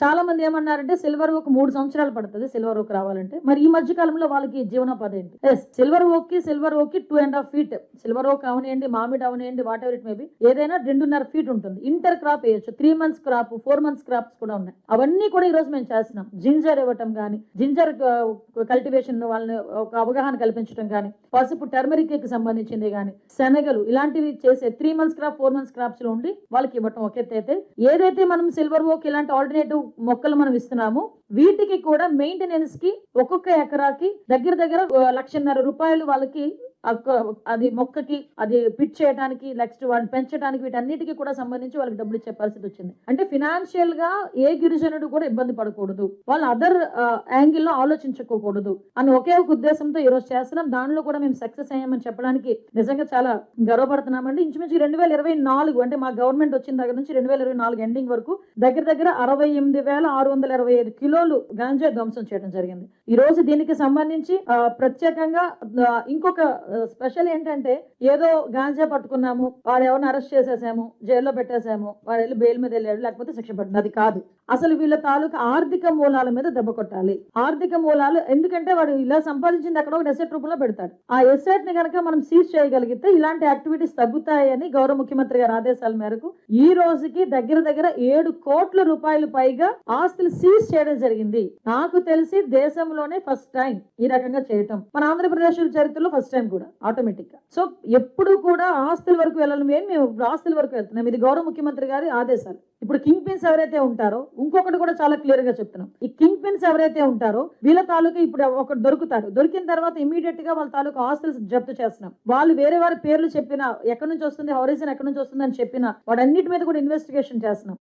చాలా మంది ఏమన్నారంటే సిల్వర్ ఓక్ 3 సంవత్సరాలు పడుతుంది సిల్వర్ ఓక్ రావాలంటే. మరి ఈ మధ్య కాలంలో వాళ్ళకి జీవనోపాధి ఏంటి? సిల్వర్ ఓక్ కి 2.5 ఫీట్ సిల్వర్ ఓక్ అవనియండి, మామిడి అవనియండి, whatever it may be, ఏదైనా 2.5 ఫీట్ ఉంటుంది. ఇంటర్ క్రాప్ వేయచ్చు, 3 మంత్స్ క్రాప్, 4 మంత్స్ క్రాప్స్ కూడా ఉన్నాయి. అవన్నీ కూడా ఈ రోజు మేము చేస్తున్నాం. జింజర్ ఇవ్వటం కానీ, జింజర్ కల్టివేషన్ వాళ్ళని ఒక అవగాహన కల్పించడం కానీ, పసుపు టర్మరిక్ కి సంబంధించింది కానీ, శనగలు ఇలాంటివి చేసే 3 మంత్స్ క్రాప్, 4 మంత్స్ క్రాప్స్ లో ఉండి వాళ్ళకి ఇవ్వటం ఒక ఎత్తు అయితే, ఏదైతే మనం సిల్వర్ ఓక్ ఇలాంటి ఆల్టర్నేటివ్ మొక్కలు మనం ఇస్తున్నామో వీటికి కూడా మెయింటెనెన్స్ కి ఒక్కొక్క ఎకరాకి దగ్గర దగ్గర 1,50,000 రూపాయలు వాళ్ళకి అది మొక్కకి అది పిట్ చేయడానికి, నెక్స్ట్ వాటిని పెంచడానికి, వీటన్నిటికీ కూడా సంబంధించి వాళ్ళకి డబ్బులు ఇచ్చే పరిస్థితి వచ్చింది. అంటే ఫినాన్షియల్ గా ఏ గిరిజనుడు కూడా ఇబ్బంది పడకూడదు, వాళ్ళ అదర్ యాంగిల్ లో ఆలోచించుకోకూడదు అని ఒకే ఒక ఉద్దేశంతో ఈ రోజు చేస్తున్నాం. దానిలో కూడా మేము సక్సెస్ అయ్యామని చెప్పడానికి నిజంగా చాలా గర్వపడుతున్నామండి. ఇంచుమించు 2024 అంటే మా గవర్నమెంట్ వచ్చిన దగ్గర నుంచి 2024 ఎండింగ్ వరకు దగ్గర దగ్గర 68,625 కిలోలు గాంజా ధ్వంసం చేయడం జరిగింది. ఈ రోజు దీనికి సంబంధించి ప్రత్యేకంగా ఇంకొక స్పెషల్ ఏంటంటే, ఏదో గాంజా పట్టుకున్నాము, వాడు ఎవరిని అరెస్ట్ చేసేసాము, జైల్లో పెట్టేసాము, వాడు వెళ్ళి బెయిల్ మీద వెళ్ళాడు, లేకపోతే శిక్ష పడుతుంది, అది కాదు. అసలు వీళ్ళ తాలూకా ఆర్థిక మూలాల మీద దెబ్బ కొట్టాలి. ఆర్థిక మూలాలు ఎందుకంటే వాడు ఇలా సంపాదించింది అక్కడ ఒక ఎసెట్ రూపంలో పెడతాడు. ఆ ఎసెట్ ని కనుక మనం సీజ్ చేయగలిగితే ఇలాంటి యాక్టివిటీస్ తగ్గుతాయని గౌరవ ముఖ్యమంత్రి గారి ఆదేశాల మేరకు ఈ రోజుకి దగ్గర దగ్గర 7 కోట్ల రూపాయలు పైగా ఆస్తులు సీజ్ చేయడం జరిగింది. నాకు తెలిసి దేశంలోనే ఫస్ట్ టైం ఈ రకంగా చేయటం, మన ఆంధ్రప్రదేశ్ చరిత్రలో ఫస్ట్ టైం కూడా ఆటోమేటిక్ గా. సో ఎప్పుడు కూడా ఆస్తుల వరకు వెళ్ళాలి, మేము ఆస్తుల వరకు వెళ్తున్నాం. ఇది గౌరవ ముఖ్యమంత్రి గారి ఆదేశాలు. ఇప్పుడు కింగ్ పిన్స్ ఎవరైతే ఉంటారో, ఇంకొకటి కూడా చాలా క్లియర్ గా చెప్తున్నాం, ఈ కింగ్ పిన్స్ ఎవరైతే ఉంటారో వీళ్ళ తాలూకా ఇప్పుడు ఒకటి దొరుకుతారు, దొరికిన తర్వాత ఇమీడియట్ గా వాళ్ళ తాలూకా ఆస్తులు జప్తు చేస్తున్నాం. వాళ్ళు వేరే వారి పేర్లు చెప్పినా, ఎక్కడి నుంచి వస్తుంది, హౌరీజన్ ఎక్కడి నుంచి వస్తుంది అని చెప్పినా, వాడన్నిటి మీద కూడా ఇన్వెస్టిగేషన్ చేస్తున్నాం.